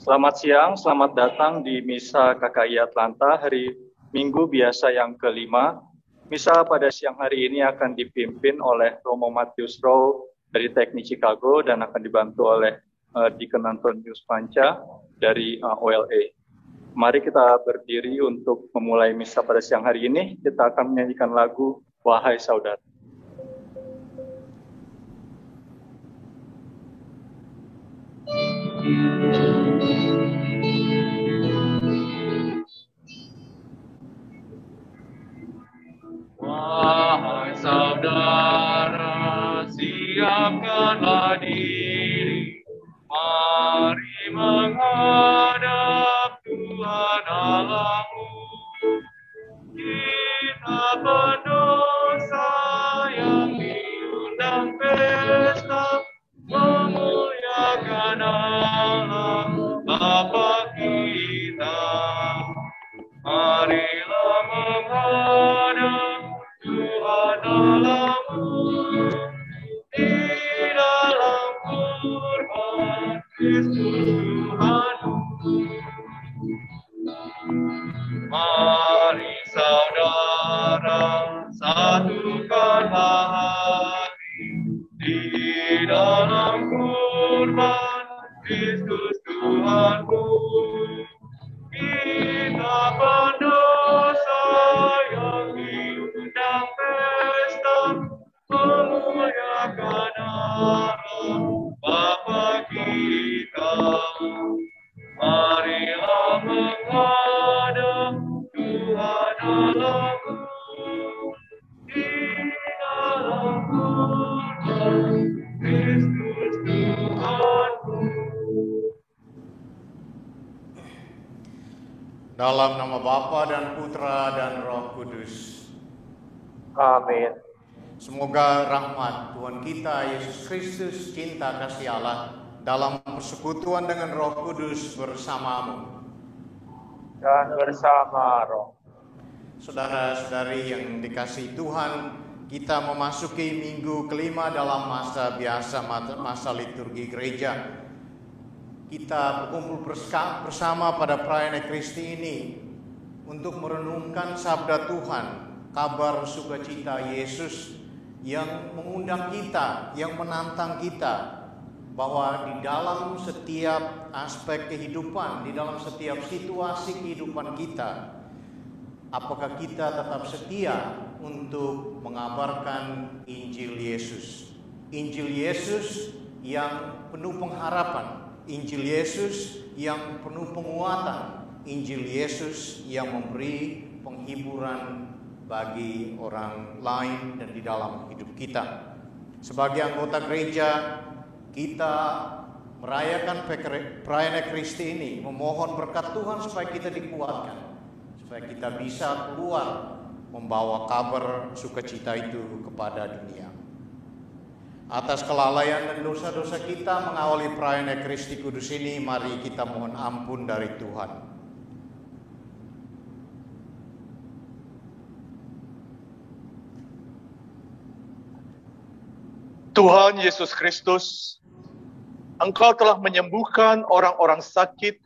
Selamat siang, selamat datang di Misa KKI Atlanta hari Minggu biasa yang kelima. Misa pada siang hari ini akan dipimpin oleh Romo Matius Rowe dari Teknik Chicago dan akan dibantu oleh Deacon Antonius Panca dari OLA. Mari kita berdiri untuk memulai Misa pada siang hari ini. Kita akan menyanyikan lagu Wahai Saudara. Wahai saudara, siapkanlah diri, mari menghadap Tuhan Allahmu. Kita pendosa yang diundang pesta, memuliakan Allah Bapa kita. Marilah menghadap Tuhan Allahmu di dalam kurban Kristus Tuhanmu. Mari saudara, satukanlah hati di dalam kurban Kristus Tuhanmu. Kita pendosa yang diundang pesta, memuliakan Allah Bapa kita. Marilah menghadap Tuhan Allahmu di dalam kurban Kristus Tuhanmu. Dalam nama Bapa dan Putra dan Roh Kudus. Amin. Semoga rahmat Tuhan kita Yesus Kristus, cinta kasih Allah dalam persekutuan dengan Roh Kudus bersamamu Dan bersama Roh. Saudara-saudari yang dikasihi Tuhan, kita memasuki minggu kelima dalam masa biasa, masa liturgi gereja. Kita berkumpul bersama pada perayaan Ekaristi ini untuk merenungkan sabda Tuhan, kabar sukacita Yesus yang mengundang kita, yang menantang kita, bahwa di dalam setiap aspek kehidupan, di dalam setiap situasi kehidupan kita, apakah kita tetap setia untuk mengabarkan Injil Yesus. Injil Yesus yang penuh pengharapan, Injil Yesus yang penuh penguatan, Injil Yesus yang memberi penghiburan bagi orang lain dan di dalam hidup kita. Sebagai anggota gereja, kita merayakan perayaan Ekaristi ini, memohon berkat Tuhan supaya kita dikuatkan, supaya kita bisa keluar membawa kabar sukacita itu kepada dunia. Atas kelalaian dan dosa-dosa kita mengawali perayaan Ekaristi Kudus ini, mari kita mohon ampun dari Tuhan. Tuhan Yesus Kristus, Engkau telah menyembuhkan orang-orang sakit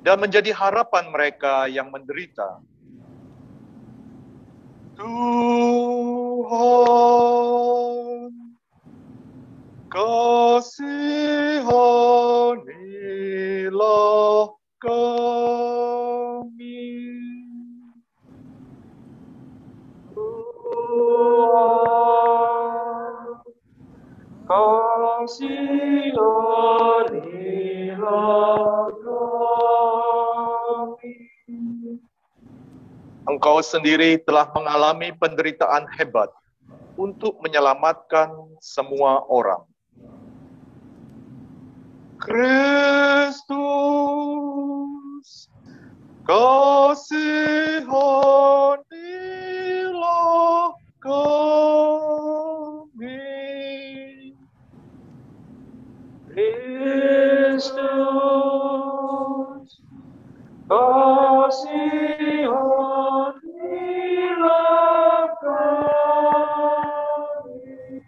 dan menjadi harapan mereka yang menderita. Tuhan, kasihanilah kami. Tuhan, kasihanilah kami. Engkau sendiri telah mengalami penderitaan hebat untuk menyelamatkan semua orang. Kristus, kasihanilah kami. Kristus, kasihanilah kami.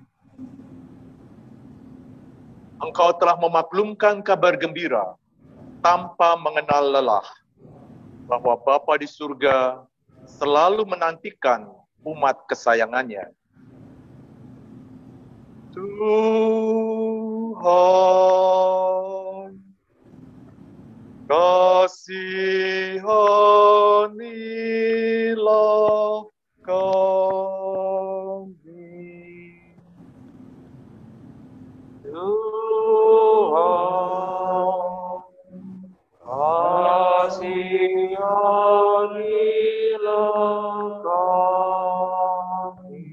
Engkau telah memaklumkan kabar gembira tanpa mengenal lelah, bahwa Bapa di surga selalu menantikan umat kesayangannya. Tuhan, kasihanilah kami. Tuhan, kasihanilah kami.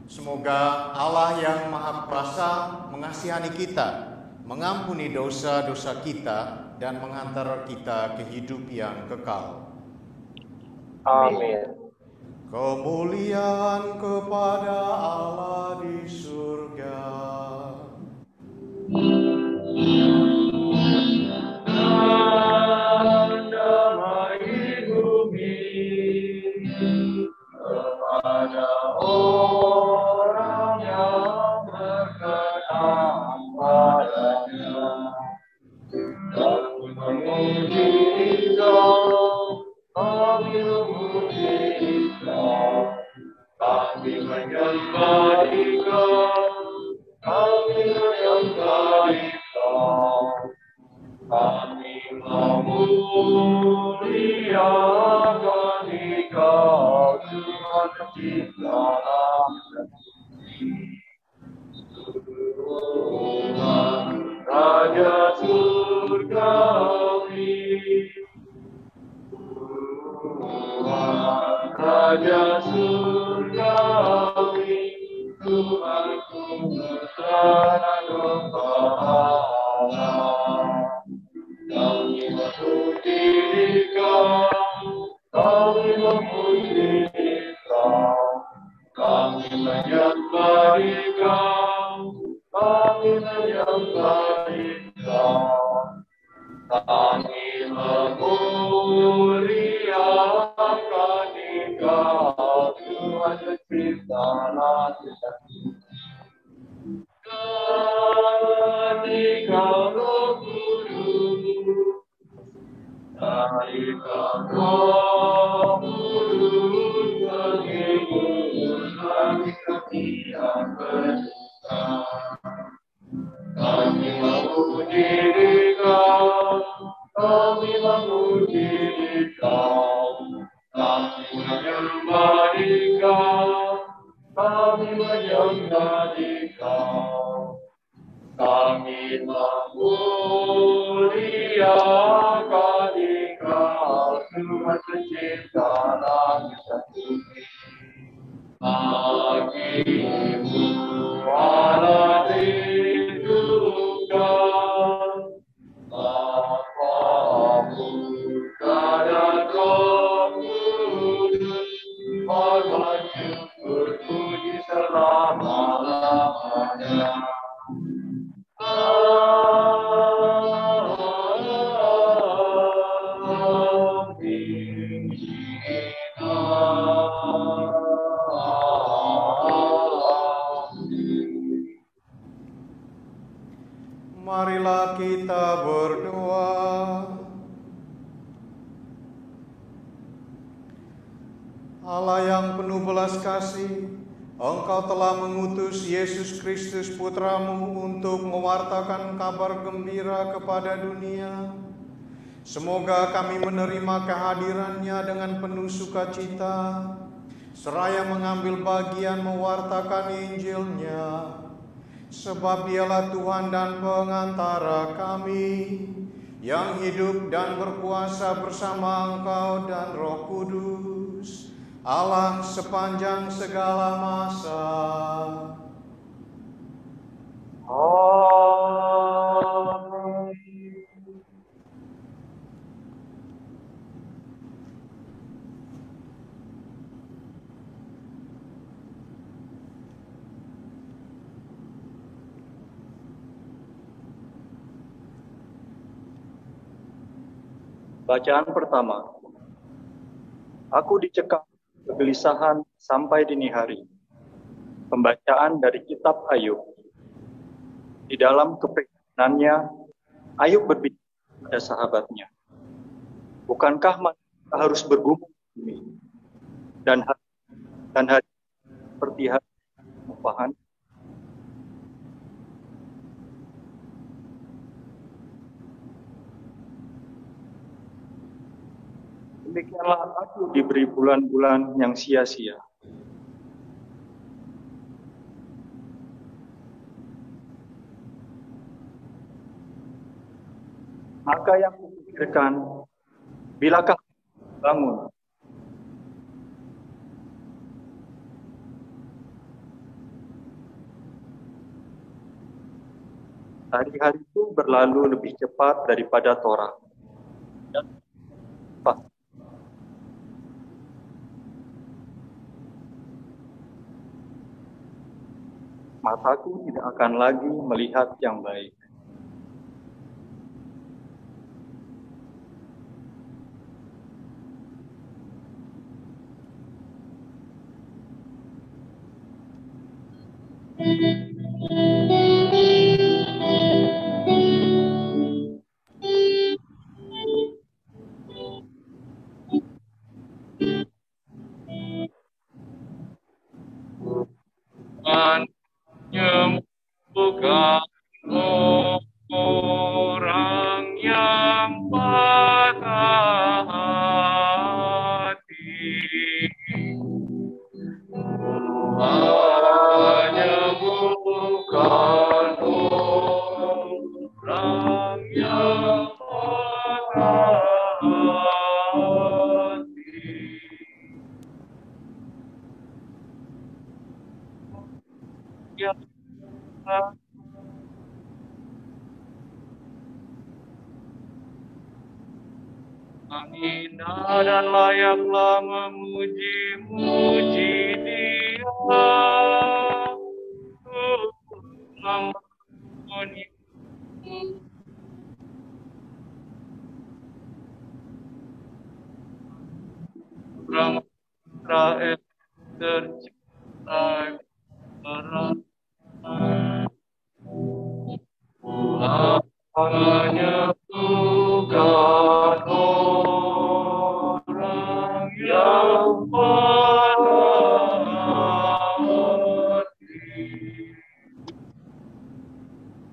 Semoga Allah yang Maha Kuasa mengasihani kita, mengampuni dosa-dosa kita, dan mengantar kita ke hidup yang kekal. Amin. Kemuliaan kepada Allah di surga. Dan damai bumi kepada orang yang berkenan padanya. Kami memuji Engkau, kami memuji Engkau, kami menyembah Engkau, kami menyembah Engkau, kami memuliakan Engkau, Tuhan Pencipta langit dan bumi. Tuhan Raja surgawi, Tuhan Raja surgawi, Tuhanku berkenan berpahala. Kami memuji Engkau, kami memuji Engkau, kami menyembah Engkau, kami menyembah Engkau, kami memuliakan Engkau, Tuhan Pencipta langit dan bumi. Dan Engkau Roh Kudus, dan Engkau Roh Kudus, menghibur kami yang berdosa. Kami memuji Engkau, kami memuji Engkau, kami menyembah Engkau, kami menyembah Engkau, kami memuliakan Engkau, Tuhan Pencipta langit dan bumi. Bagimu Allah ditunggang, Bapa, Putra dan Roh Kudus, hormat syukur puji selama-lamanya. Marilah kita berdoa. Allah yang penuh belas kasih, Engkau telah mengutus Yesus Kristus Putramu untuk mewartakan kabar gembira kepada dunia. Semoga kami menerima kehadirannya dengan penuh sukacita, seraya mengambil bagian mewartakan Injil-Nya. Sebab Dialah Tuhan dan pengantara kami, yang hidup dan berkuasa bersama Engkau dan Roh Kudus, Allah sepanjang segala masa. Amin. Bacaan pertama. Aku dicekam kegelisahan sampai dini hari. Pembacaan dari kitab Ayub. Di dalam keprihanannya, Ayub berbicara pada sahabatnya, bukankah manusia harus bergumul bumi dan hari seperti hari upahan? Demikianlah aku diberi bulan-bulan yang sia-sia. Maka yang kupikirkan, bilakah bangun? Hari-hari itu berlalu lebih cepat daripada Torah. Dan mataku tidak akan lagi melihat yang baik. Menyembuhkan orang yang patah hati. Menyembuhkan orang yang patah hati. Ya. Hina dan layaklah memuji-muji Dia. Orang Israel tercipta berat. Menyembuhkan orang yang patah hati.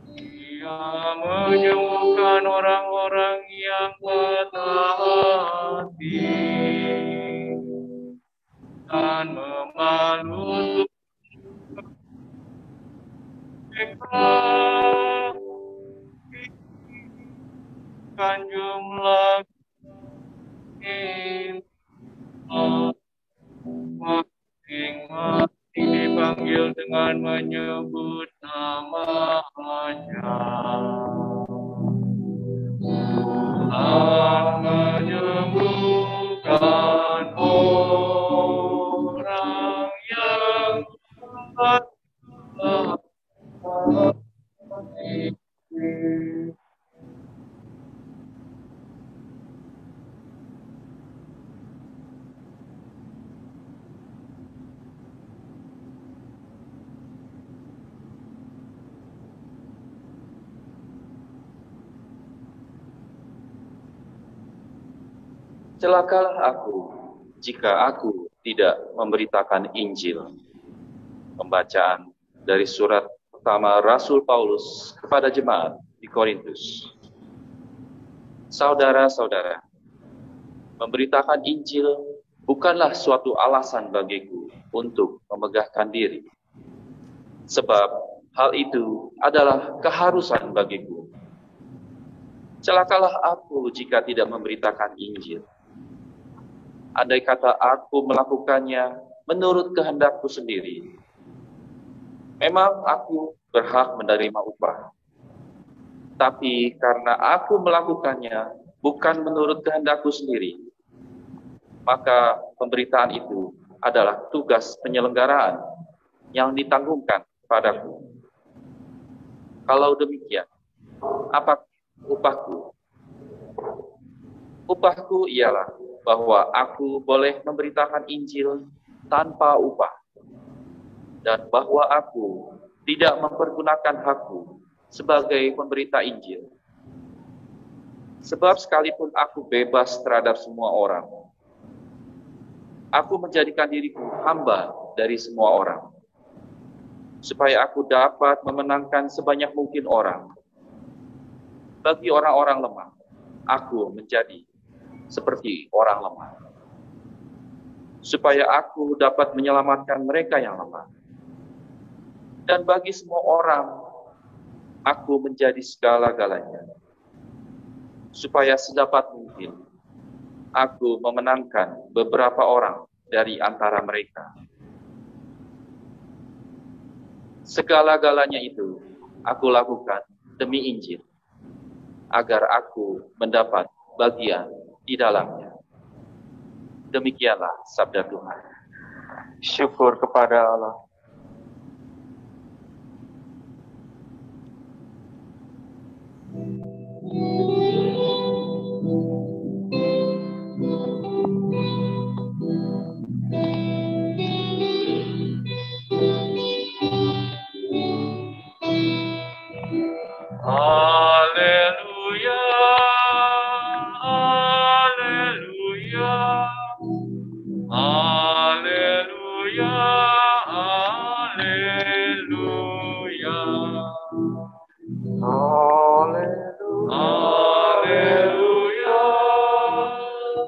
Dia menyembuhkan orang-orang yang patah hati dan membalut kan jumlah masing-masing dipanggil dengan menyebut namanya. Tuhan menyembuhkan orang yang patah hati. Celakalah aku jika aku tidak memberitakan Injil. Pembacaan dari surat pertama Rasul Paulus kepada jemaat di Korintus. Saudara-saudara, memberitakan Injil bukanlah suatu alasan bagiku untuk memegahkan diri. Sebab hal itu adalah keharusan bagiku. Celakalah aku jika tidak memberitakan Injil. Andai kata aku melakukannya menurut kehendakku sendiri, memang aku berhak menerima upah. Tapi karena aku melakukannya bukan menurut kehendakku sendiri, maka pemberitaan itu adalah tugas penyelenggaraan yang ditanggungkan padaku. Kalau demikian, apa upahku? Upahku ialah bahwa aku boleh memberitakan Injil tanpa upah, dan bahwa aku tidak mempergunakan hakku sebagai pemberita Injil, Sebab sekalipun aku bebas terhadap semua orang, aku menjadikan diriku hamba dari semua orang, supaya aku dapat memenangkan sebanyak mungkin orang. Bagi orang-orang lemah, aku menjadi seperti orang lemah, supaya aku dapat menyelamatkan mereka yang lemah. Dan bagi semua orang, aku menjadi segala-galanya, supaya sedapat mungkin aku memenangkan beberapa orang dari antara mereka. Segala-galanya itu aku lakukan demi Injil, agar aku mendapat bagian di dalamnya. Demikianlah sabda Tuhan. Syukur kepada Allah. Haleluya, haleluya, haleluya, haleluya. Haleluya,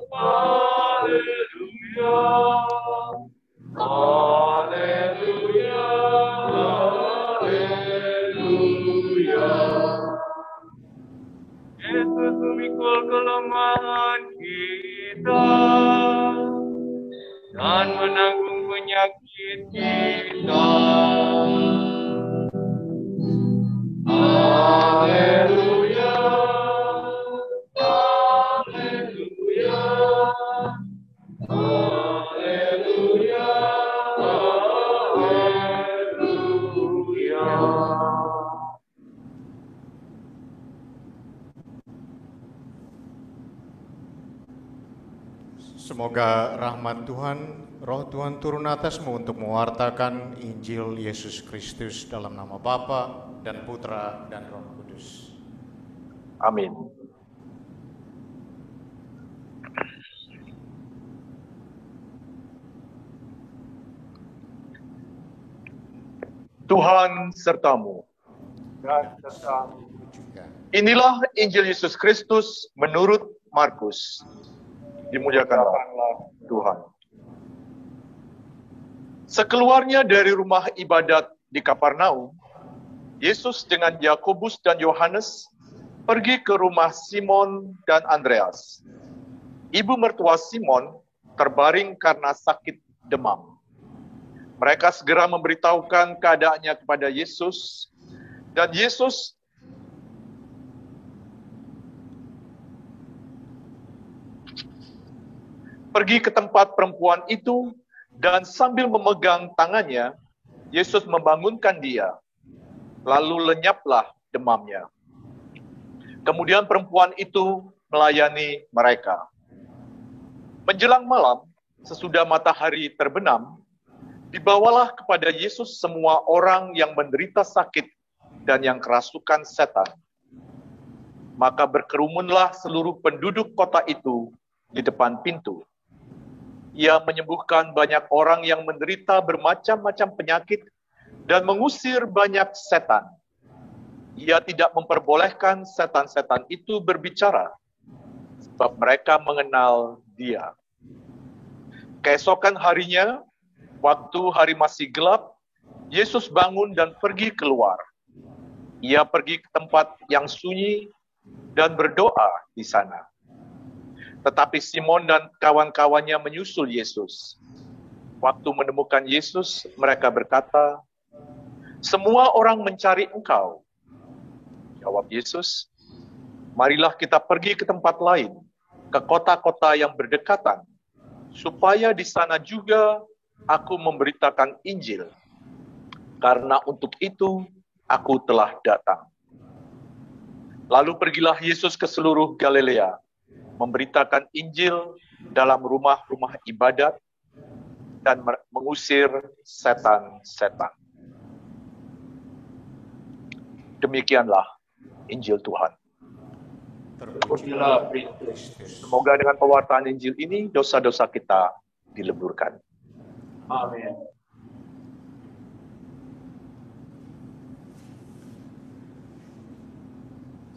haleluya, haleluya, haleluya. Yesus memikul kelemahan kita dan menanggung penyakit kita. Haleluya, haleluya, haleluya, haleluya. Semoga rahmat Tuhan, roh Tuhan turun atasmu untuk mewartakan Injil Yesus Kristus dalam nama Bapa dan Putra dan Roh Kudus. Amin. Tuhan sertamu. Inilah Injil Yesus Kristus menurut Markus. Dimuliakanlah Tuhan. Sekeluarnya dari rumah ibadat di Kapernaum, Yesus dengan Yakobus dan Yohanes pergi ke rumah Simon dan Andreas. Ibu mertua Simon terbaring karena sakit demam. Mereka segera memberitahukan keadaannya kepada Yesus, dan Yesus pergi ke tempat perempuan itu, dan sambil memegang tangannya, Yesus membangunkan dia. Lalu lenyaplah demamnya. Kemudian perempuan itu melayani mereka. Menjelang malam, sesudah matahari terbenam, dibawalah kepada Yesus semua orang yang menderita sakit dan yang kerasukan setan. Maka berkerumunlah seluruh penduduk kota itu di depan pintu. Ia menyembuhkan banyak orang yang menderita bermacam-macam penyakit dan mengusir banyak setan. Ia tidak memperbolehkan setan-setan itu berbicara, sebab mereka mengenal Dia. Keesokan harinya, waktu hari masih gelap, Yesus bangun dan pergi keluar. Ia pergi ke tempat yang sunyi dan berdoa di sana. Tetapi Simon dan kawan-kawannya menyusul Yesus. Waktu menemukan Yesus, mereka berkata, "Semua orang mencari Engkau." Jawab Yesus, "Marilah kita pergi ke tempat lain, ke kota-kota yang berdekatan, supaya di sana juga aku memberitakan Injil. Karena untuk itu aku telah datang." Lalu pergilah Yesus ke seluruh Galilea, memberitakan Injil dalam rumah-rumah ibadat dan mengusir setan-setan. Demikianlah Injil Tuhan. Terpujilah Kristus. Semoga dengan pewartaan Injil ini dosa-dosa kita dileburkan. Amin.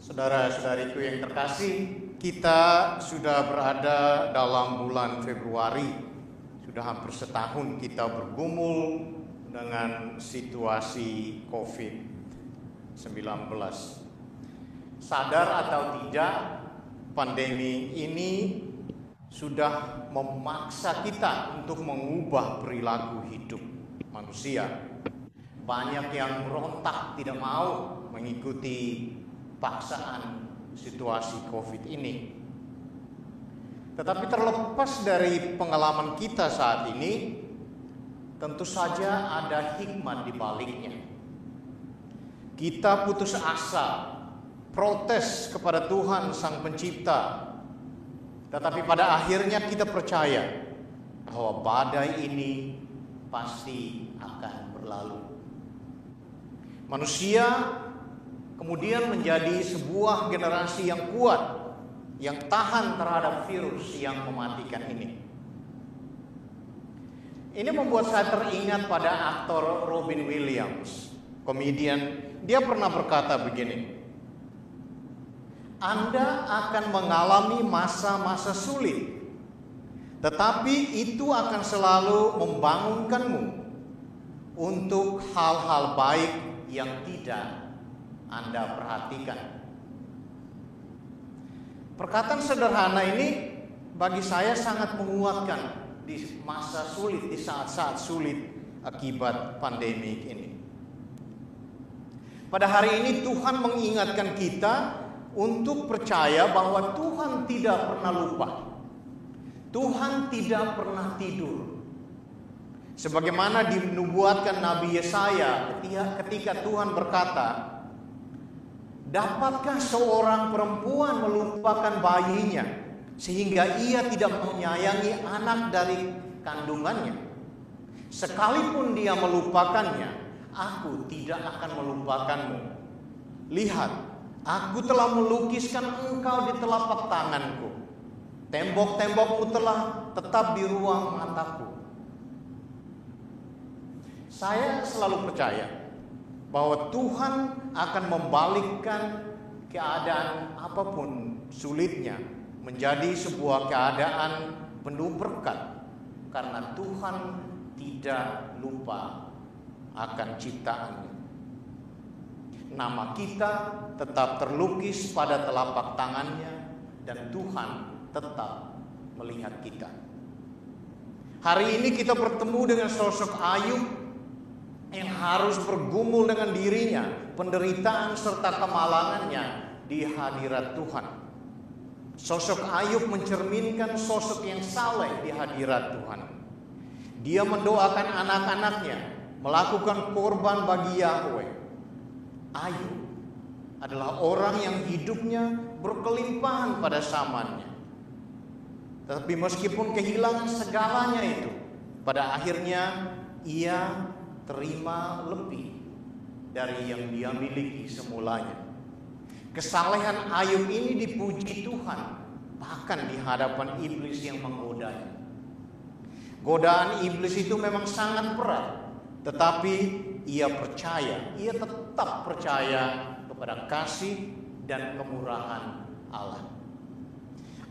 Saudara-saudariku yang terkasih, kita sudah berada dalam bulan Februari. Sudah hampir setahun kita bergumul dengan situasi COVID-19. Sadar atau tidak, pandemi ini sudah memaksa kita untuk mengubah perilaku hidup manusia. Banyak yang merontak, tidak mau mengikuti paksaan situasi COVID ini. Tetapi terlepas dari pengalaman kita saat ini, tentu saja ada hikmat di baliknya. Kita putus asa, protes kepada Tuhan Sang Pencipta, tetapi pada akhirnya kita percaya bahwa badai ini pasti akan berlalu. Manusia kemudian menjadi sebuah generasi yang kuat, yang tahan terhadap virus yang mematikan ini. Ini membuat saya teringat pada aktor Robin Williams, komedian. Dia pernah berkata begini, Anda akan mengalami masa-masa sulit, tetapi itu akan selalu membangunkanmu untuk hal-hal baik yang tidak Anda perhatikan. Perkataan sederhana ini bagi saya sangat menguatkan di masa sulit, di saat-saat sulit akibat pandemi ini. Pada hari ini Tuhan mengingatkan kita untuk percaya bahwa Tuhan tidak pernah lupa. Tuhan tidak pernah tidur. Sebagaimana dinubuatkan Nabi Yesaya ketika Tuhan berkata, dapatkah seorang perempuan melupakan bayinya sehingga ia tidak menyayangi anak dari kandungannya? Sekalipun dia melupakannya, aku tidak akan melupakanmu. Lihat, aku telah melukiskan engkau di telapak tanganku. Tembok-tembokmu telah tetap di ruang mataku. Saya selalu percaya bahwa Tuhan akan membalikkan keadaan apapun sulitnya menjadi sebuah keadaan penuh berkat, karena Tuhan tidak lupa akan ciptaannya. Nama kita tetap terlukis pada telapak tangannya dan Tuhan tetap melihat kita. Hari ini kita bertemu dengan sosok Ayub yang harus bergumul dengan dirinya, penderitaan serta kemalangannya di hadirat Tuhan. Sosok Ayub mencerminkan sosok yang saleh di hadirat Tuhan. Dia mendoakan anak-anaknya, melakukan korban bagi Yahweh. Ayub adalah orang yang hidupnya berkelimpahan pada zamannya. Tetapi meskipun kehilangan segalanya itu, pada akhirnya ia terima lebih dari yang dia miliki semulanya. Kesalehan Ayub ini dipuji Tuhan, bahkan di hadapan iblis yang menggodanya. Godaan iblis itu memang sangat berat, tetapi ia tetap percaya kepada kasih dan kemurahan Allah.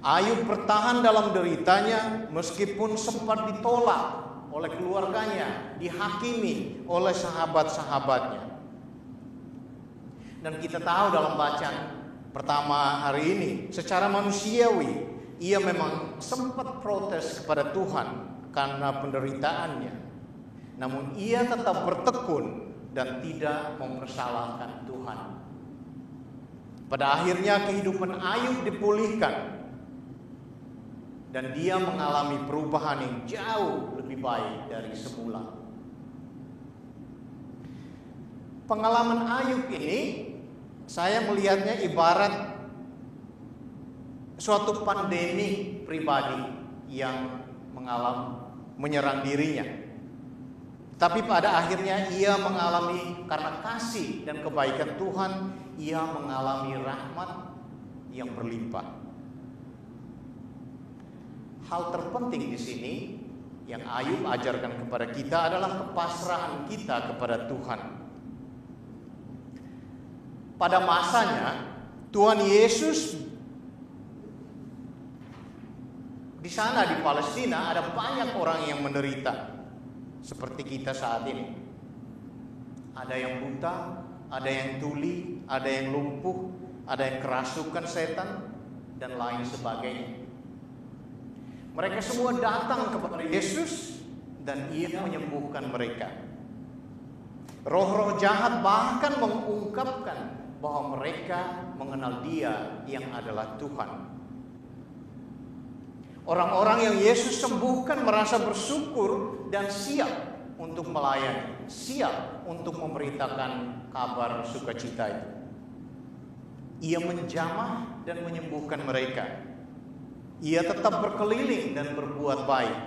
Ayub bertahan dalam deritanya meskipun sempat ditolak oleh keluarganya, dihakimi oleh sahabat-sahabatnya. Dan kita tahu dalam bacaan pertama hari ini, secara manusiawi, ia memang sempat protes kepada Tuhan karena penderitaannya. Namun ia tetap bertekun dan tidak mempersalahkan Tuhan. Pada akhirnya kehidupan Ayub dipulihkan dan dia mengalami perubahan yang jauh lebih baik dari semula. Pengalaman Ayub ini saya melihatnya ibarat suatu pandemi pribadi yang menyerang dirinya. Tapi pada akhirnya ia mengalami, karena kasih dan kebaikan Tuhan, ia mengalami rahmat yang berlimpah. Hal terpenting di sini yang Ayub ajarkan kepada kita adalah kepasrahan kita kepada Tuhan. Pada masanya, Tuhan Yesus di sana di Palestina ada banyak orang yang menderita seperti kita saat ini. Ada yang buta, ada yang tuli, ada yang lumpuh, ada yang kerasukan setan, dan lain sebagainya. Mereka semua datang kepada Yesus dan Ia menyembuhkan mereka. Roh-roh jahat bahkan mengungkapkan bahwa mereka mengenal Dia yang adalah Tuhan. Orang-orang yang Yesus sembuhkan merasa bersyukur dan siap untuk melayani, siap untuk memberitakan kabar sukacita itu. Ia menjamah dan menyembuhkan mereka. Ia tetap berkeliling dan berbuat baik.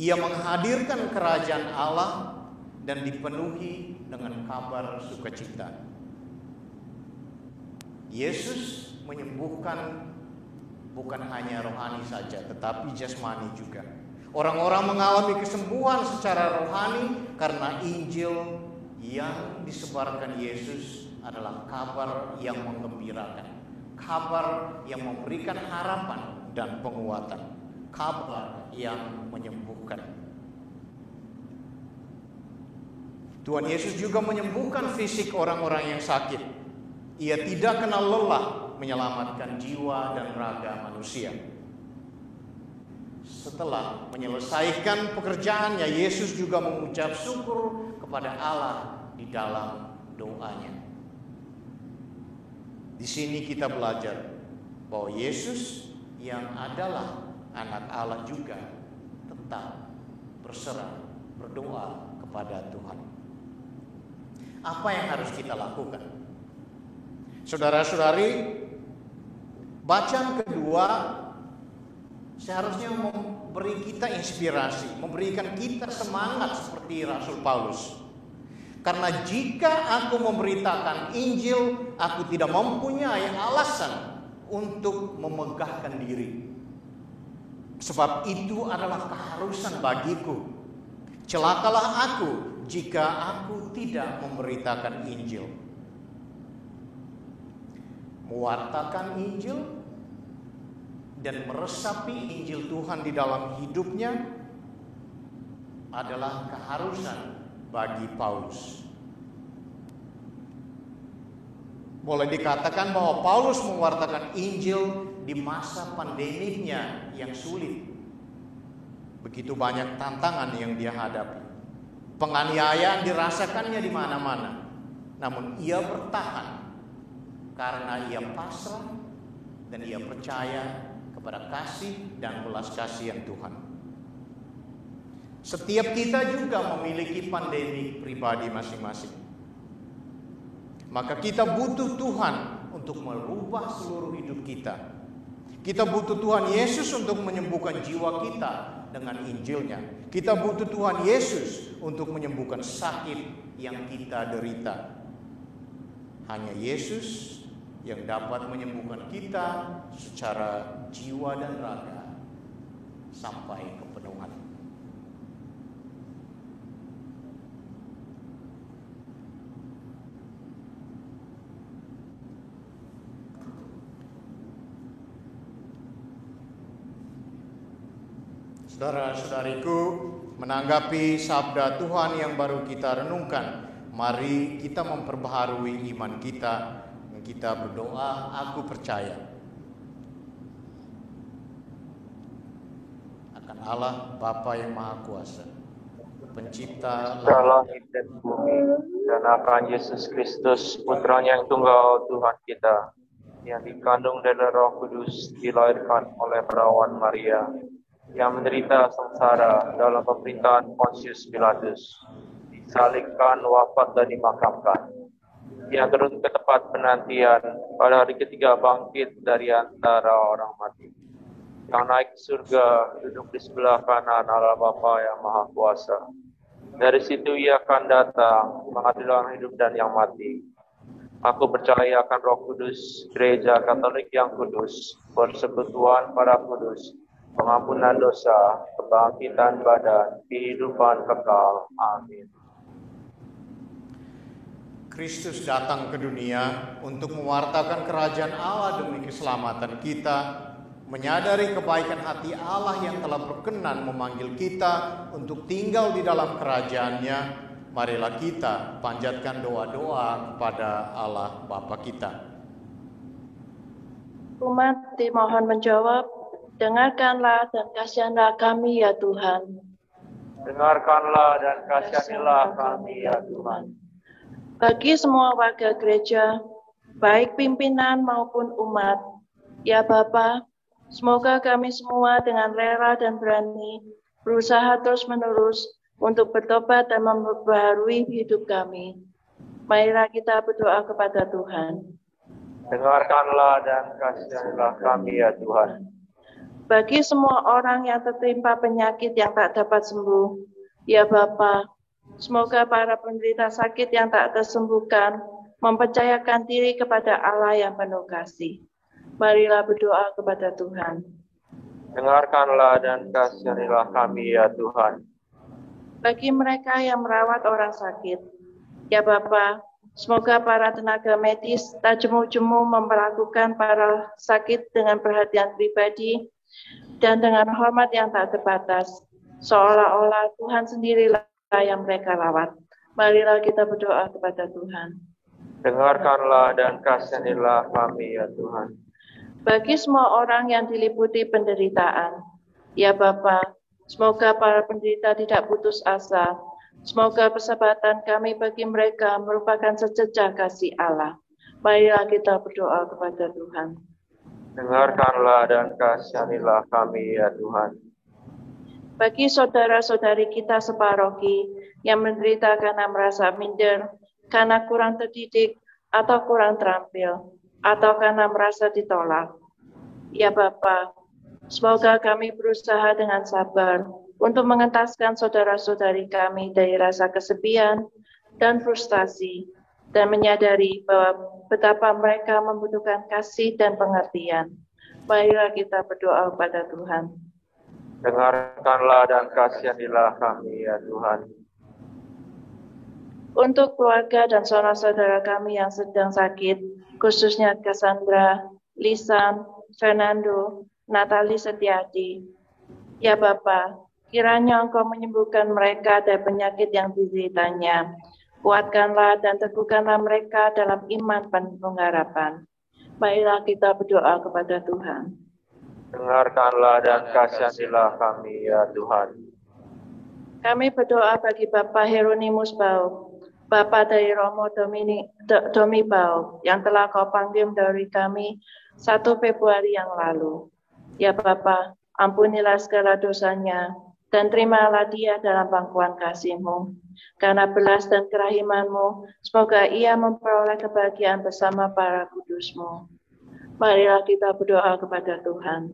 Ia menghadirkan kerajaan Allah dan dipenuhi dengan kabar sukacita. Yesus menyembuhkan bukan hanya rohani saja, tetapi jasmani juga. Orang-orang mengalami kesembuhan secara rohani karena Injil yang disebarkan Yesus adalah kabar yang menggembirakan, kabar yang memberikan harapan dan penguatan, kabar yang menyembuhkan. Tuhan Yesus juga menyembuhkan fisik orang-orang yang sakit. Ia tidak kenal lelah menyelamatkan jiwa dan raga manusia. Setelah menyelesaikan pekerjaannya, Yesus juga mengucap syukur kepada Allah di dalam doanya. Di sini kita belajar bahwa Yesus yang adalah anak Allah juga tetap berserah, berdoa kepada Tuhan. Apa yang harus kita lakukan? Saudara-saudari, bacaan kedua seharusnya memberi kita inspirasi, memberikan kita semangat seperti Rasul Paulus. Karena jika aku memberitakan Injil, aku tidak mempunyai alasan untuk memegahkan diri. Sebab itu adalah keharusan bagiku. Celakalah aku jika aku tidak memberitakan Injil. Mewartakan Injil dan meresapi Injil Tuhan di dalam hidupnya adalah keharusan bagi Paulus. Boleh dikatakan bahwa Paulus mewartakan Injil di masa pandemiknya yang sulit. Begitu banyak tantangan yang dia hadapi. Penganiayaan dirasakannya di mana-mana. Namun ia bertahan karena ia pasrah dan ia percaya kepada kasih dan belas kasihan Tuhan. Setiap kita juga memiliki pandemi pribadi masing-masing. Maka kita butuh Tuhan untuk merubah seluruh hidup kita. Kita butuh Tuhan Yesus untuk menyembuhkan jiwa kita dengan Injilnya. Kita butuh Tuhan Yesus untuk menyembuhkan sakit yang kita derita. Hanya Yesus yang dapat menyembuhkan kita secara jiwa dan raga sampai kepenuhan. Saudara-saudariku, menanggapi sabda Tuhan yang baru kita renungkan, mari kita memperbaharui iman kita. Kita berdoa, aku percaya akan Allah Bapa yang Maha Kuasa, Pencipta langit dan bumi, dan akan Yesus Kristus, Putranya yang tunggal Tuhan kita, yang dikandung dari Roh Kudus, dilahirkan oleh perawan Maria, yang menderita sengsara dalam pemerintahan Pontius Pilatus, disalibkan, wafat dan dimakamkan, yang turun ke tempat penantian, pada hari ketiga bangkit dari antara orang mati, yang naik ke surga, duduk di sebelah kanan Allah Bapa yang Maha Kuasa. Dari situ ia akan datang mengadili orang hidup dan yang mati. Aku percaya akan Roh Kudus, Gereja Katolik yang kudus, persekutuan para kudus, pengampunan dosa, kebangkitan badan, kehidupan kekal. Amin. Kristus datang ke dunia untuk mewartakan kerajaan Allah demi keselamatan kita, menyadari kebaikan hati Allah yang telah berkenan memanggil kita untuk tinggal di dalam kerajaan-Nya. Marilah kita panjatkan doa-doa kepada Allah Bapa kita. Umat dimohon menjawab, dengarkanlah dan kasihanlah kami ya Tuhan. Dengarkanlah dan kasihanilah kami ya Tuhan. Bagi semua warga gereja, baik pimpinan maupun umat, ya Bapa, semoga kami semua dengan rela dan berani berusaha terus-menerus untuk bertobat dan memperbaharui hidup kami. Marilah kita berdoa kepada Tuhan. Dengarkanlah dan kasihanilah kami ya Tuhan. Bagi semua orang yang tertimpa penyakit yang tak dapat sembuh, ya Bapa, semoga para penderita sakit yang tak tersembuhkan mempercayakan diri kepada Allah yang penuh kasih. Marilah berdoa kepada Tuhan. Dengarkanlah dan kasihanilah kami ya Tuhan. Bagi mereka yang merawat orang sakit, ya Bapa, semoga para tenaga medis tak jemu-jemu memperlakukan para sakit dengan perhatian pribadi dan dengan hormat yang tak terbatas, seolah-olah Tuhan sendirilah yang mereka rawat. Marilah kita berdoa kepada Tuhan. Dengarkanlah dan kasihanilah kami ya Tuhan. Bagi semua orang yang diliputi penderitaan, ya Bapa, semoga para penderita tidak putus asa. Semoga persahabatan kami bagi mereka merupakan sejejak kasih Allah. Marilah kita berdoa kepada Tuhan. Dengarkanlah dan kasihanilah kami ya Tuhan. Bagi saudara-saudari kita separoki yang menderita karena merasa minder, karena kurang terdidik atau kurang terampil, atau karena merasa ditolak, ya Bapa, semoga kami berusaha dengan sabar untuk mengentaskan saudara-saudari kami dari rasa kesepian dan frustasi, dan menyadari bahwa betapa mereka membutuhkan kasih dan pengertian. Marilah kita berdoa kepada Tuhan. Dengarkanlah dan kasihanilah kami ya Tuhan. Untuk keluarga dan saudara-saudara kami yang sedang sakit, khususnya Cassandra, Lisan, Fernando, Natali Setiadi, ya Bapa, kiranya Engkau menyembuhkan mereka dari penyakit yang dideritanya. Kuatkanlah dan teguhkanlah mereka dalam iman dan pengharapan. Marilah kita berdoa kepada Tuhan. Dengarkanlah dan kasihanilah kami ya Tuhan. Kami berdoa bagi Bapak Hieronymus Bau, Bapak dari Romo Domi Bau, yang telah Kau panggil dari kami 1 Februari yang lalu. Ya Bapa, ampunilah segala dosanya, dan terimalah dia dalam pangkuan kasih-Mu. Karena belas dan kerahiman-Mu, semoga ia memperoleh kebahagiaan bersama para kudus-Mu. Marilah kita berdoa kepada Tuhan.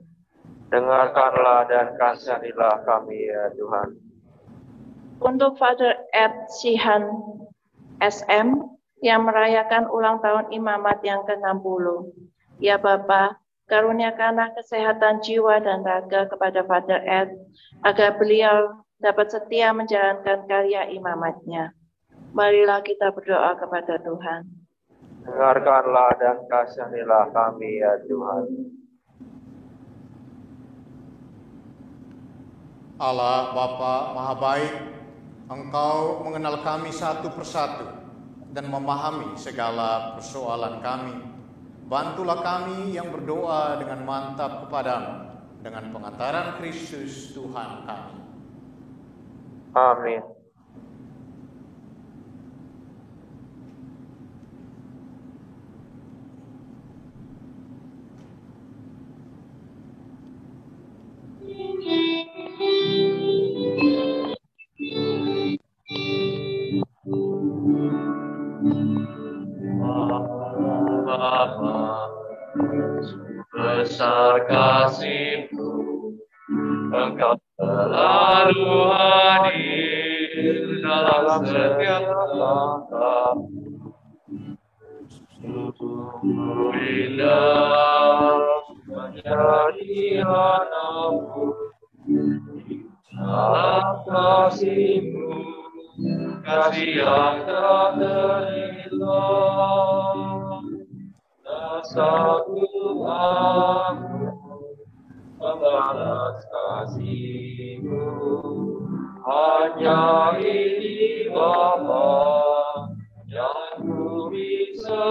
Dengarkanlah dan kasihanilah kami ya Tuhan. Untuk Father Ed Sihan SM yang merayakan ulang tahun imamat yang ke-60. Ya Bapa, karuniakanlah kesehatan jiwa dan raga kepada Father Ed, agar beliau dapat setia menjalankan karya imamatnya. Marilah kita berdoa kepada Tuhan. Dengarkanlah dan kasihanilah kami ya Tuhan. Allah Bapa Maha Baik, Engkau mengenal kami satu persatu dan memahami segala persoalan kami. Bantulah kami yang berdoa dengan mantap kepadamu dengan pengantaran Kristus Tuhan kami. Amin. Bapa, besar kasih-Mu, Engkau selalu hadir dalam setiap langkah. Berilah menjadi anakmu dalam kasih-Mu, kasih yang tak terhilang. Dan satu aku membalas kasih-Mu, hanya ini Bapa yang ku bisa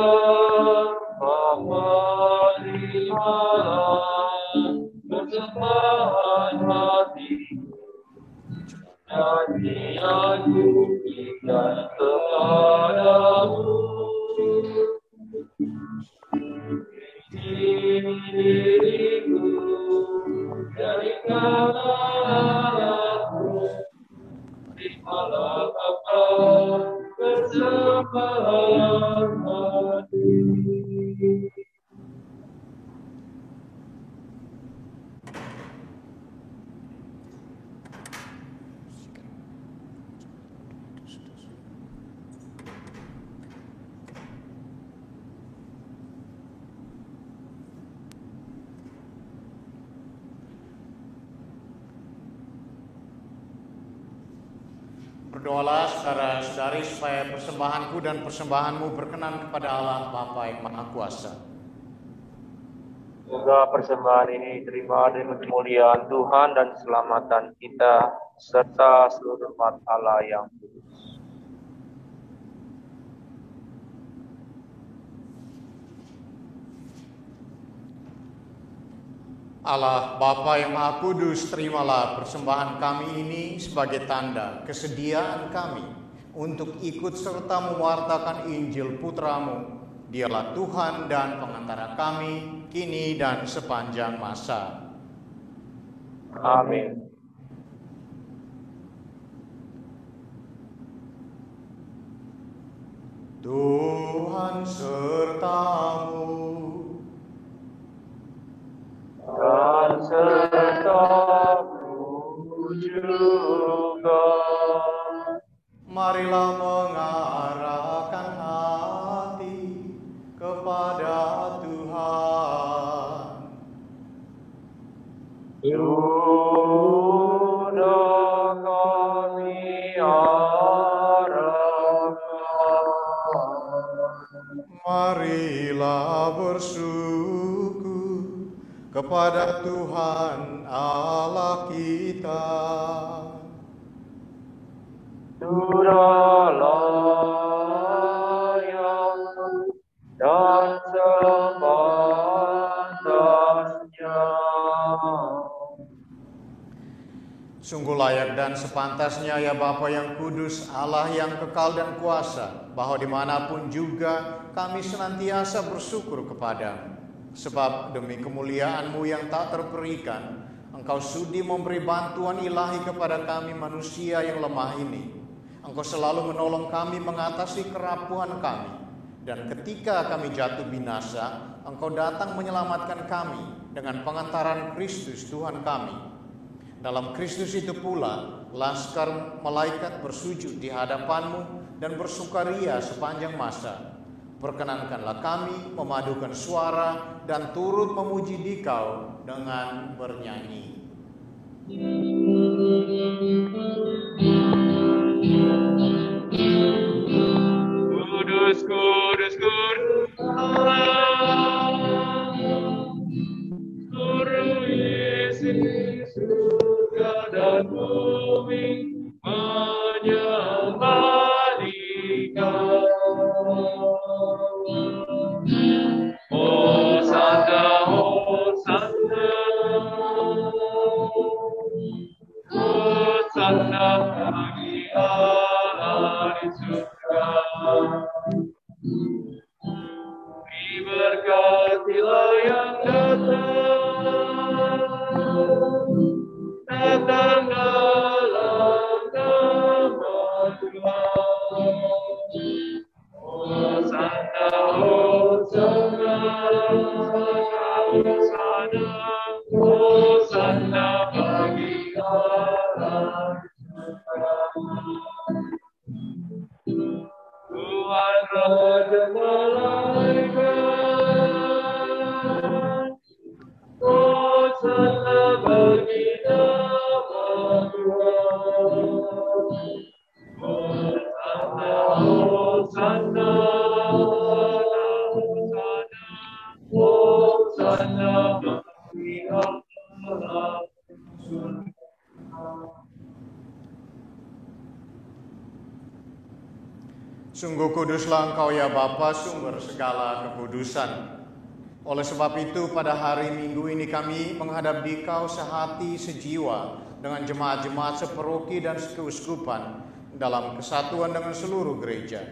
menerima persembahan hatiku, janji yang ku berikan kepadamu. Diriku jadikan anakmu, terimalah Bapa persembahan hatiku. Berdoalah saudara-saudari supaya persembahanku dan persembahanmu berkenan kepada Allah Bapa yang Maha Kuasa. Semoga persembahan ini diterima demi kemuliaan Tuhan dan keselamatan kita serta seluruh umat Allah yang kudus. Allah Bapa yang Maha Kudus, terimalah persembahan kami ini sebagai tanda kesediaan kami untuk ikut serta mewartakan Injil Putra-Mu. Dialah Tuhan dan pengantara kami kini dan sepanjang masa. Amin. Tuhan serta-Mu. Dan serta-Mu juga. Marilah mengarahkan hati kepada Tuhan. Sudah kami arahkan. Marilah bersyukur kepada Tuhan Allah kita. Sudah layak dan sepantasnya. Sungguh layak dan sepantasnya ya Bapa yang kudus, Allah yang kekal dan kuasa, bahwa dimanapun juga kami senantiasa bersyukur kepadamu. Sebab demi kemuliaan-Mu yang tak terperikan, Engkau sudi memberi bantuan ilahi kepada kami manusia yang lemah ini. Engkau selalu menolong kami mengatasi kerapuhan kami. Dan ketika kami jatuh binasa, Engkau datang menyelamatkan kami dengan pengantaran Kristus Tuhan kami. Dalam Kristus itu pula, laskar malaikat bersujud di hadapan-Mu dan bersukaria sepanjang masa. Perkenankanlah kami memadukan suara dan turut memuji Dikau dengan bernyanyi. Kudus, kudus, kudus Allah, seluruh isi surga dan bumi menyembah Dikau. Hosana, Hosana, Hosana bagi Allah di surga. Diberkatilah yang datang dalam nama Tuhan. Hosana, Hosana, Hosana, Hosana bagi Allah. Tuhan Raja Malaikat Sungguh kuduslah Engkau ya Bapa, sumber segala kekudusan. Oleh sebab itu pada hari Minggu ini kami menghadap Dikau sehati sejiwa dengan jemaat-jemaat separoki dan keuskupan dalam kesatuan dengan seluruh gereja.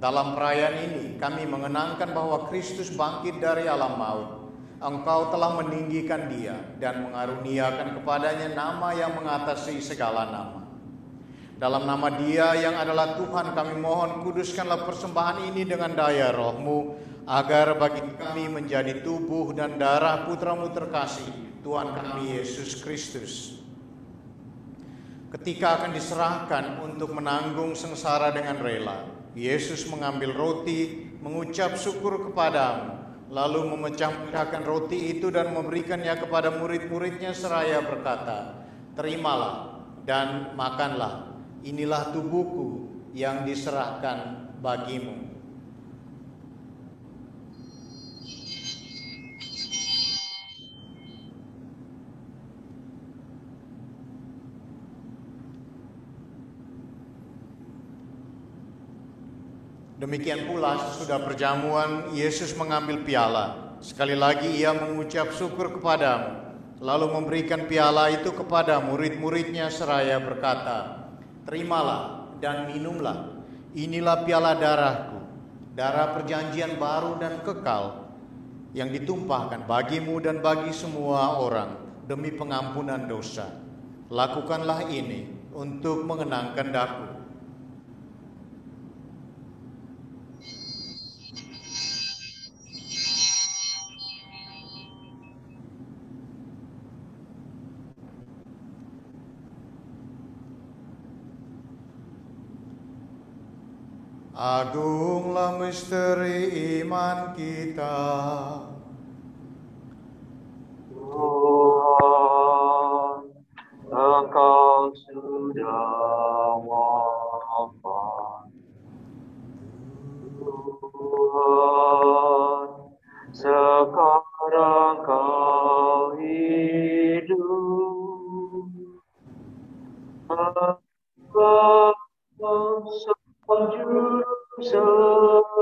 Dalam perayaan ini kami mengenangkan bahwa Kristus bangkit dari alam maut. Engkau telah meninggikan Dia dan mengaruniakan kepadanya nama yang mengatasi segala nama. Dalam nama Dia yang adalah Tuhan kami mohon kuduskanlah persembahan ini dengan daya Roh-Mu, agar bagi kami menjadi tubuh dan darah Putra-Mu terkasih, Tuhan kami Yesus Kristus. Ketika akan diserahkan untuk menanggung sengsara dengan rela, Yesus mengambil roti, mengucap syukur kepadamu, lalu memecah-mecahkan roti itu dan memberikannya kepada murid-muridnya seraya berkata, "Terimalah dan makanlah. Inilah tubuhku yang diserahkan bagimu." Demikian pula sesudah perjamuan, Yesus mengambil piala. Sekali lagi ia mengucap syukur kepadamu, lalu memberikan piala itu kepada murid-muridnya seraya berkata, "Terimalah dan minumlah. Inilah piala darahku, darah perjanjian baru dan kekal, yang ditumpahkan bagimu dan bagi semua orang demi pengampunan dosa. Lakukanlah ini untuk mengenangkan Aku." Agunglah misteri iman kita. Tuhan, Engkau sudah wafat. Tuhan, sekarang Kau hidup. Engkau Juru selamat.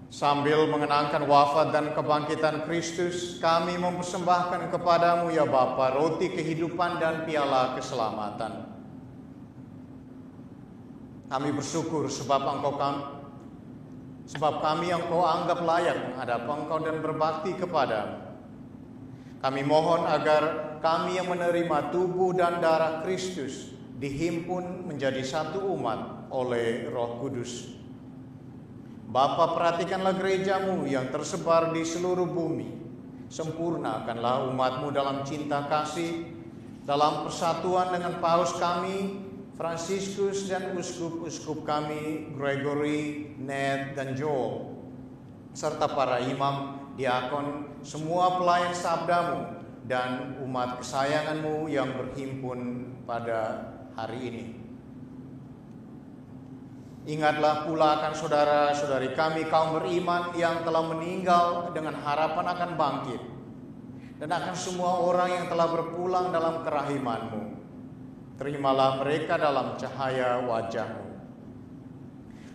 Sambil mengenangkan wafat dan kebangkitan Kristus, kami mempersembahkan kepadamu ya Bapa roti kehidupan dan piala keselamatan. Kami bersyukur sebab kami Engkau anggap layak menghadap Engkau dan berbakti kepadamu. Kami mohon agar kami yang menerima tubuh dan darah Kristus dihimpun menjadi satu umat oleh Roh Kudus. Bapa, perhatikanlah gerejamu yang tersebar di seluruh bumi. Sempurnakanlah umatmu dalam cinta kasih, dalam persatuan dengan Paus kami, Fransiskus, dan uskup-uskup kami, Gregory, Ned, dan Joel, serta para imam, diakon, semua pelayan sabdamu, dan umat kesayanganmu yang berhimpun pada hari ini. Ingatlah pula akan saudara-saudari kami kaum beriman yang telah meninggal dengan harapan akan bangkit, dan akan semua orang yang telah berpulang dalam kerahiman-Mu. Terimalah mereka dalam cahaya wajah-Mu.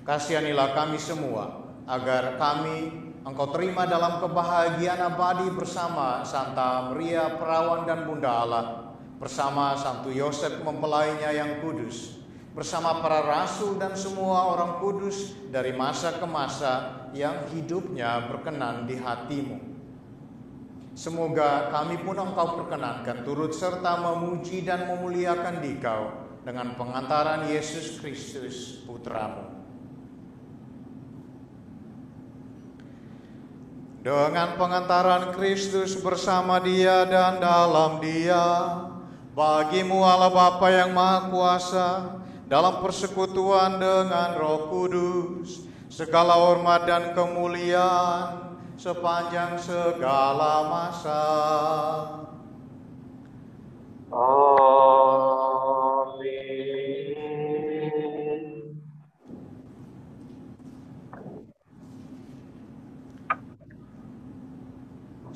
Kasihanilah kami semua, agar kami Engkau terima dalam kebahagiaan abadi bersama Santa Maria Perawan dan Bunda Allah, bersama Santo Yosef mempelainya yang kudus, bersama para rasul dan semua orang kudus dari masa ke masa yang hidupnya berkenan di hati-Mu. Semoga kami pun Engkau perkenankan turut serta memuji dan memuliakan Dikau dengan pengantaran Yesus Kristus Putra-Mu. Dengan pengantaran Kristus bersama Dia dan dalam Dia, bagi-Mu Allah Bapa yang Maha Kuasa, dalam persekutuan dengan Roh Kudus, segala hormat dan kemuliaan sepanjang segala masa.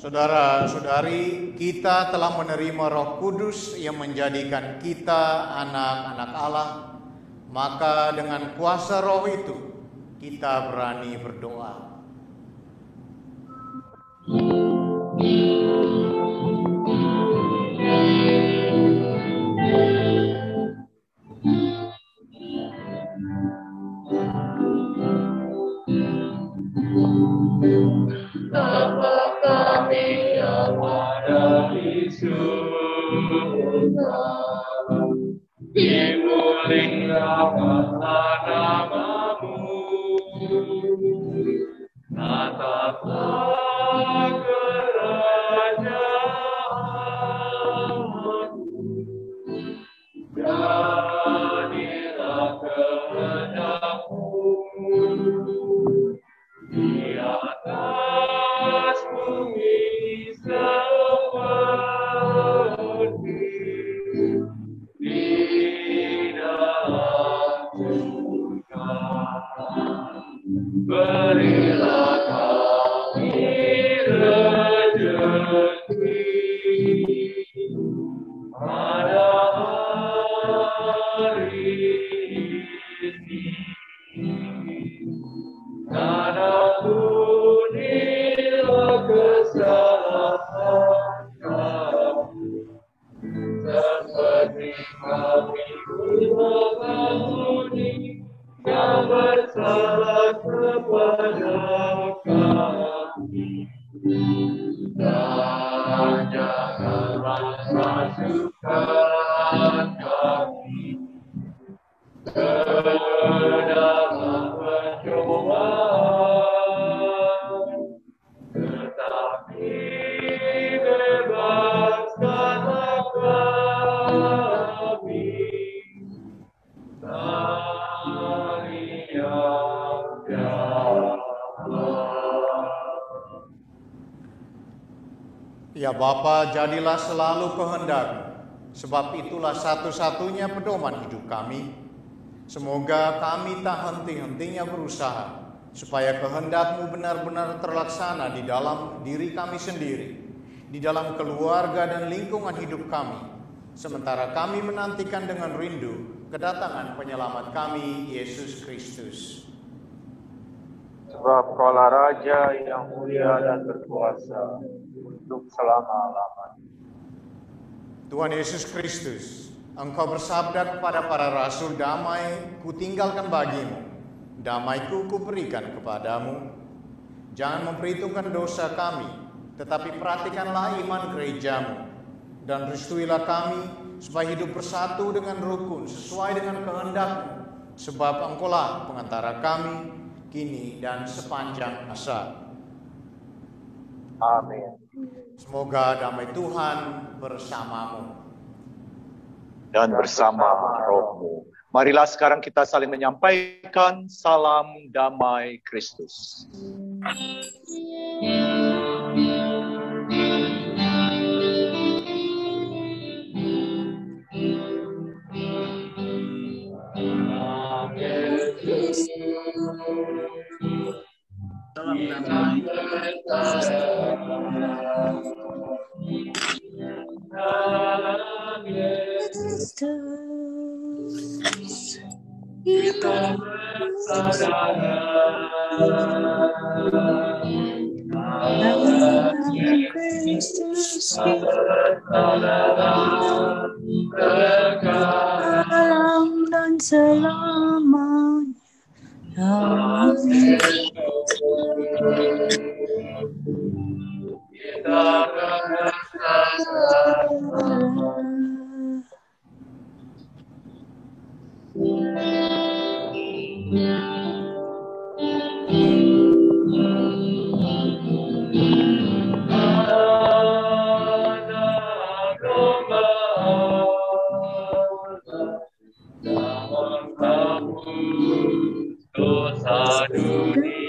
Saudara-saudari, kita telah menerima Roh Kudus yang menjadikan kita anak-anak Allah. Maka dengan kuasa Roh itu, kita berani berdoa. Bapa kami yang ada di surga, dimuliakanlah namamu, datanglah kerajaanmu, jadilah kehendakmu di atas bumi seperti di dalam surga. Berilah kami rezeki pada hari ini, dan ampunilah kesalahan kami, seperti kami mengampuni yang bersalah kepada kami. Dan janganlah masukkan kami ke dalam pencobaan, tetapi bebaskanlah kami dari yang jahat. Ya Bapa, jadilah selalu kehendak-Mu, sebab itulah satu-satunya pedoman hidup kami. Semoga kami tak henti-hentinya berusaha, supaya kehendak-Mu benar-benar terlaksana di dalam diri kami sendiri, di dalam keluarga dan lingkungan hidup kami, sementara kami menantikan dengan rindu kedatangan penyelamat kami, Yesus Kristus. Sebab Kaulah Raja yang mulia dan berkuasa untuk selama-lamanya. Tuhan Yesus Kristus, Engkau bersabda kepada para rasul, damai kutinggalkan bagimu, damaiku kuberikan kepadamu. Jangan memperhitungkan dosa kami, tetapi perhatikanlah iman gerejamu, dan restuilah kami supaya hidup bersatu dengan rukun sesuai dengan kehendak-Mu, sebab Engkaulah pengantara kami kini dan sepanjang masa. Amin. Semoga damai Tuhan bersamamu dan bersama rohmu. Marilah sekarang kita saling menyampaikan salam damai Kristus. Salam damai Kristus, kita bersaudara. Dalam Kristus bersaudara, dalam dan selamanya. Amin. Kita bersaudara. Dosa dunia.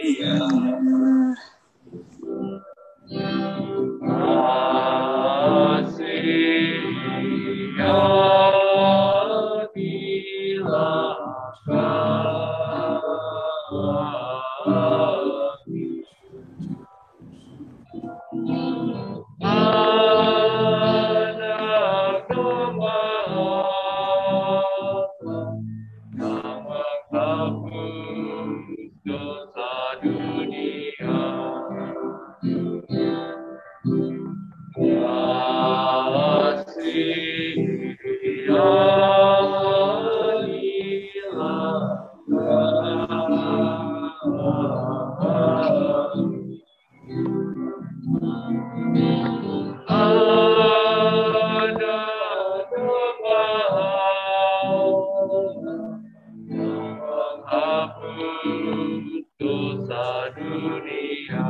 dosa dunia.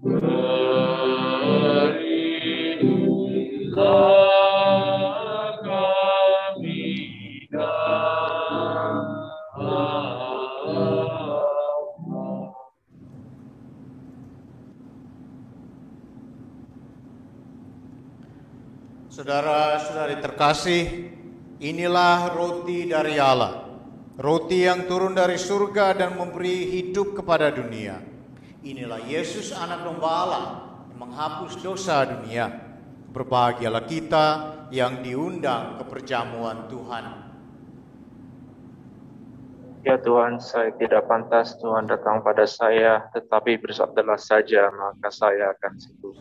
Berilah kami Saudara-saudari terkasih, inilah roti dari Allah, roti yang turun dari surga dan memberi hidup kepada dunia. Inilah Yesus, anak domba Allah, yang menghapus dosa dunia. Berbahagialah kita yang diundang ke perjamuan Tuhan. Ya Tuhan, saya tidak pantas Tuhan datang pada saya, tetapi bersabdalah saja, maka saya akan sembuh.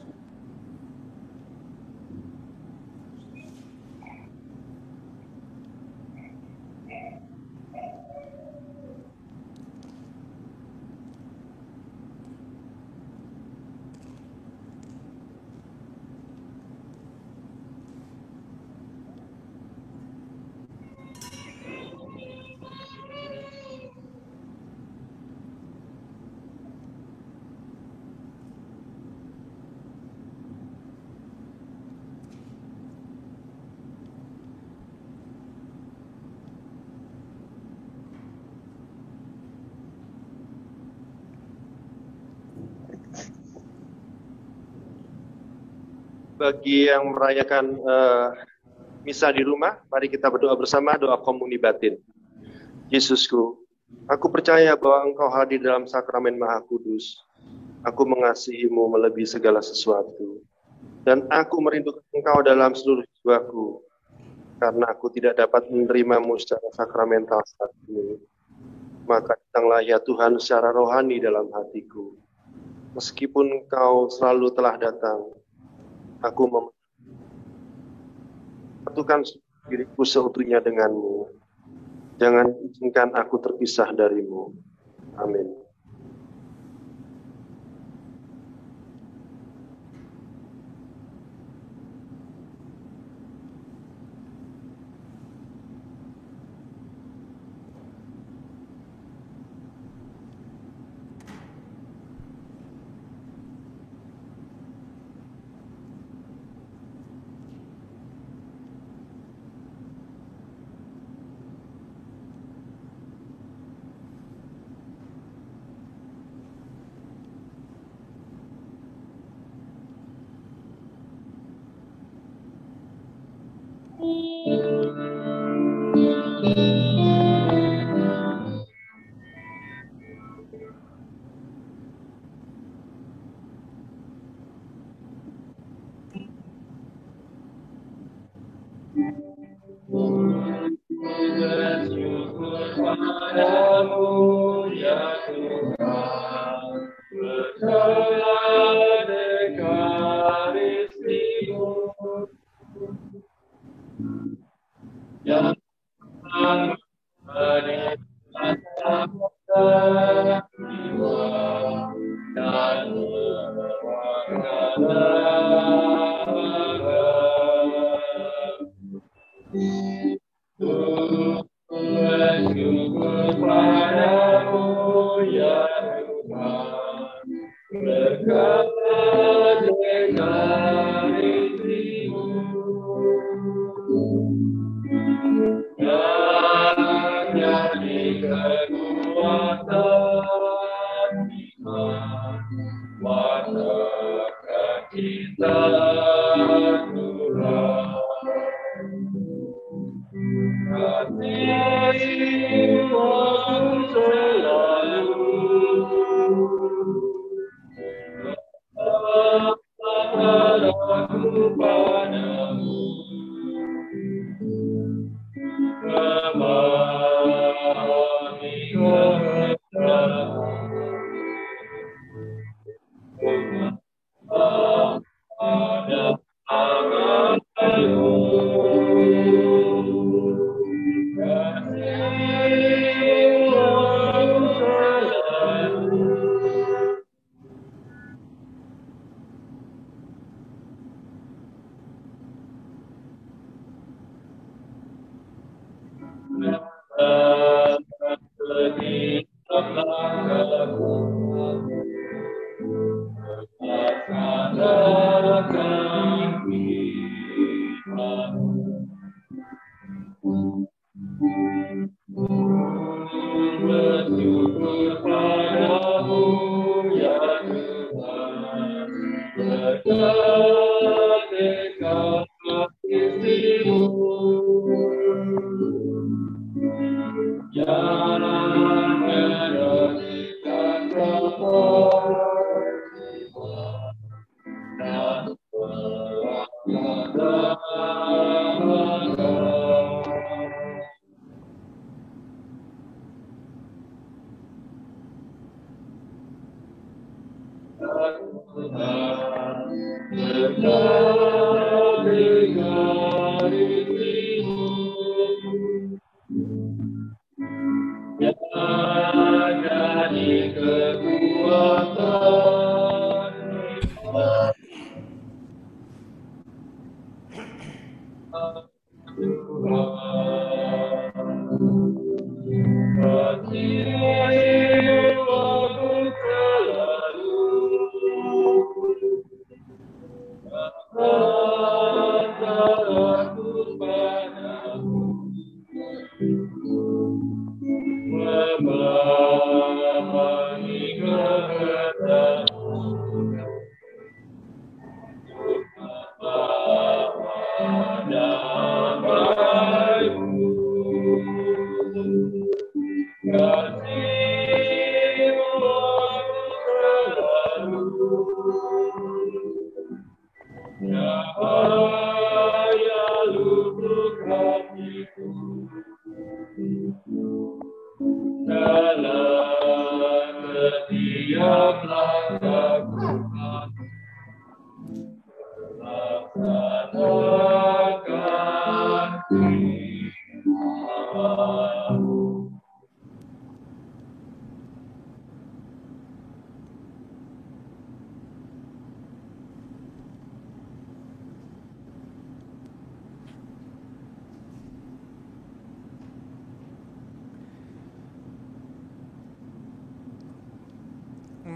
Bagi yang merayakan misa di rumah, mari kita berdoa bersama doa komuni batin. Yesusku, aku percaya bahwa Engkau hadir dalam sakramen Maha Kudus. Aku mengasihi-Mu melebihi segala sesuatu. Dan aku merindukan Engkau dalam seluruh jiwaku. Karena aku tidak dapat menerima-Mu secara sakramental saat ini. Maka datanglah ya Tuhan secara rohani dalam hatiku. Meskipun Engkau selalu telah datang, aku menyatukan diriku seutuhnya denganmu. Jangan izinkan aku terpisah darimu. Amin.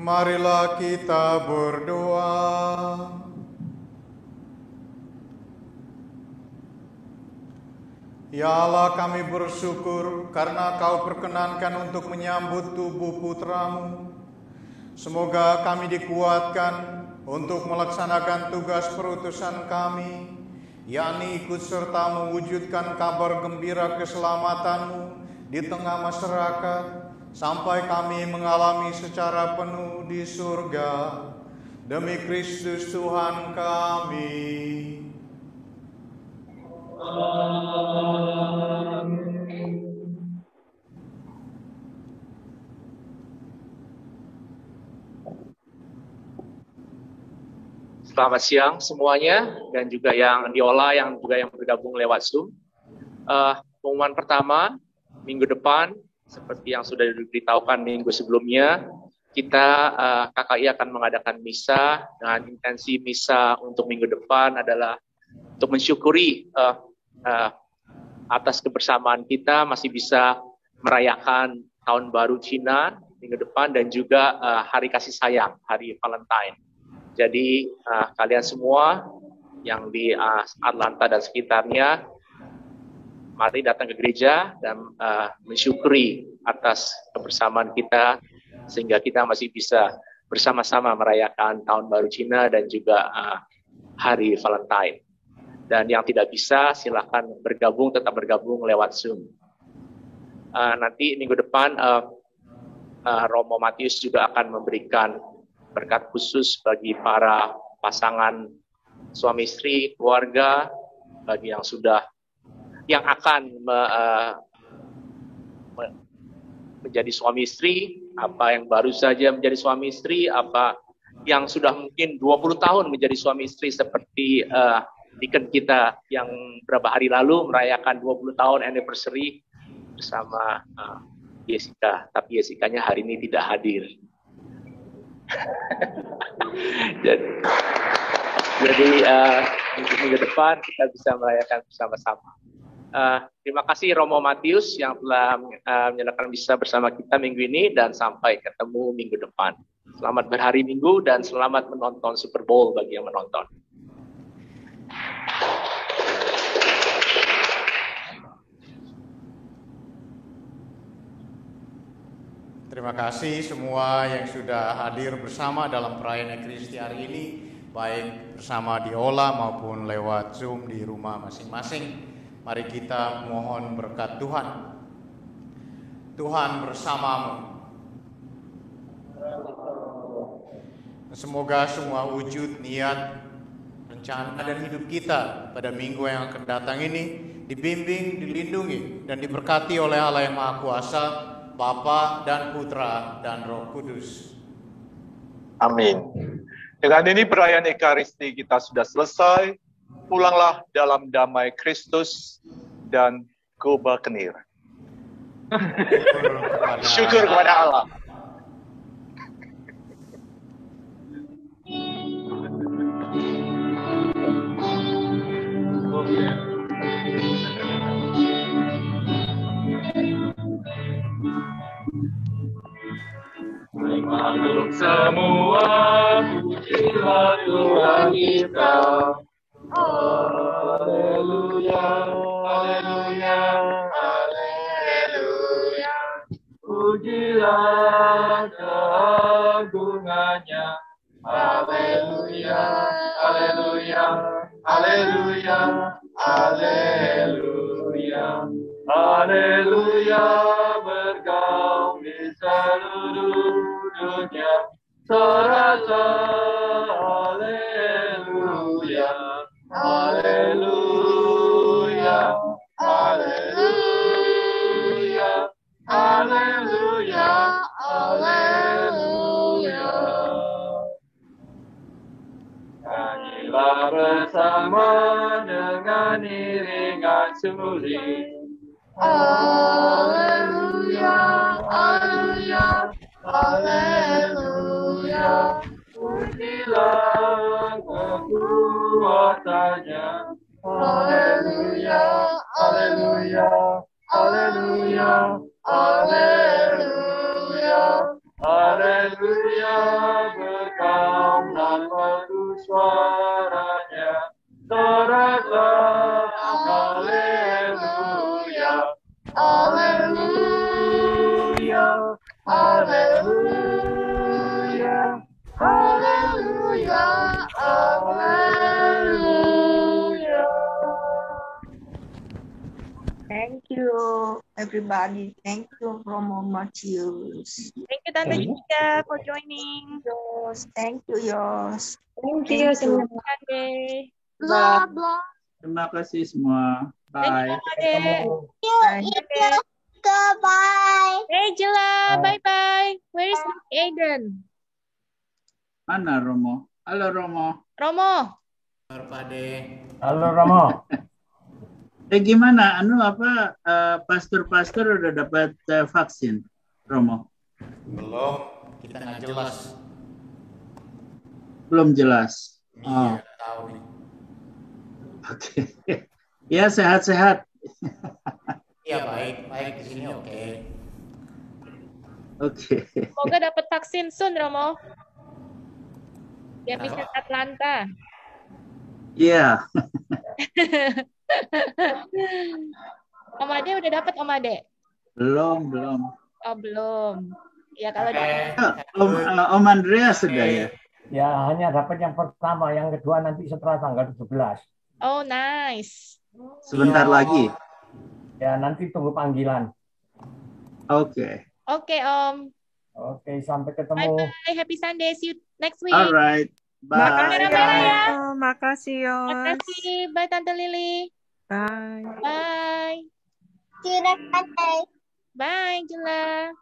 Marilah kita berdoa. Ya Allah, kami bersyukur karena Kau perkenankan untuk menyambut tubuh putramu. Semoga kami dikuatkan untuk melaksanakan tugas perutusan kami, yakni ikut serta mewujudkan kabar gembira keselamatan-Mu di tengah masyarakat, sampai kami mengalami secara penuh di surga. Demi Kristus Tuhan kami. Amin. Selamat siang semuanya, dan juga yang diolah, yang juga yang bergabung lewat Zoom. Pengumuman pertama, minggu depan, seperti yang sudah diberitahukan minggu sebelumnya, kita KKI akan mengadakan misa, dengan intensi misa untuk minggu depan adalah untuk mensyukuri atas kebersamaan kita masih bisa merayakan Tahun Baru Cina minggu depan, dan juga Hari Kasih Sayang, Hari Valentine. Jadi kalian semua yang di Atlanta dan sekitarnya, mari datang ke gereja dan mensyukuri atas kebersamaan kita, sehingga kita masih bisa bersama-sama merayakan Tahun Baru Cina dan juga Hari Valentine. Dan yang tidak bisa, silakan bergabung, tetap bergabung lewat Zoom. Nanti minggu depan Romo Matius juga akan memberikan berkat khusus bagi para pasangan suami istri, keluarga, bagi yang akan menjadi suami istri, apa yang baru saja menjadi suami istri, apa yang sudah mungkin 20 tahun menjadi suami istri, seperti Deacon kita yang beberapa hari lalu merayakan 20 tahun anniversary bersama Jessica, tapi Jessica-nya hari ini tidak hadir. Jadi minggu depan kita bisa merayakan bersama-sama. Terima kasih Romo Matius yang telah menyalakan misa bersama kita minggu ini, dan sampai ketemu minggu depan. Selamat berhari Minggu dan selamat menonton Super Bowl bagi yang menonton. Terima kasih semua yang sudah hadir bersama dalam perayaan Ekaristi hari ini, baik bersama di Ola maupun lewat Zoom di rumah masing-masing. Mari kita mohon berkat Tuhan. Tuhan bersamamu. Semoga semua wujud, niat, rencana dan hidup kita pada minggu yang akan datang ini dibimbing, dilindungi, dan diberkati oleh Allah yang Maha Kuasa, Bapa dan Putra dan Roh Kudus. Amin. Dengan ini perayaan Ekaristi kita sudah selesai. Pulanglah dalam damai Kristus dan Goba Kenir. Syukur kepada Allah. Makhluk semua, pujilah Tuhan kita. Haleluya, haleluya, haleluya. Pujilah keagungannya. Haleluya, haleluya, haleluya, haleluya. Haleluya, bergaung di seluruh dunia. Serasa haleluya, haleluya, haleluya, haleluya, haleluya. Nyanyilah bersama dengan iringan suling. Haleluya, haleluya, haleluya. Pujilah kekuatannya. Haleluya, haleluya, haleluya, haleluya. Haleluya, berkaum dan merdu suaranya. Terasa haleluya, haleluya, haleluya, haleluya, haleluya. Thank you, everybody. Thank you, Romo Matius. Thank you, Tante Jessica, for joining. Yos, thank you, Yos. Thank you, Tante. Blah, blah. Terima kasih semua. Bye. Thank you, Ade. Bye. Hey, Jela, bye-bye. Where is Aiden? Mana Romo? Halo Romo. Romo. Halo Romo. Gimana? Pastor-pastor udah dapat vaksin, Romo? Belum, kita nggak jelas. Belum jelas. Iya, tahu nih. Oke. Ya, sehat-sehat. Iya, baik di sini oke. Oke. Semoga dapat vaksin soon, Romo. Biar bisa ke Atlanta. Iya. Om Ade udah dapat, Om Ade? Belum. Oh, belum. Ya kalau Om Andreas sudah ya? Ya, hanya dapat yang pertama, yang kedua nanti setelah tanggal 17. Oh, nice. Sebentar lagi. Ya, nanti tunggu panggilan. Oke. Oke, Om. Oke, sampai ketemu. Bye-bye. Happy Sunday. See you next week. Alright. Bye. Merah-merah ya. Makasih, Yos. Makasih. Bye, Tante Lili. Bye. Bye. See you next Sunday. Bye, Jela.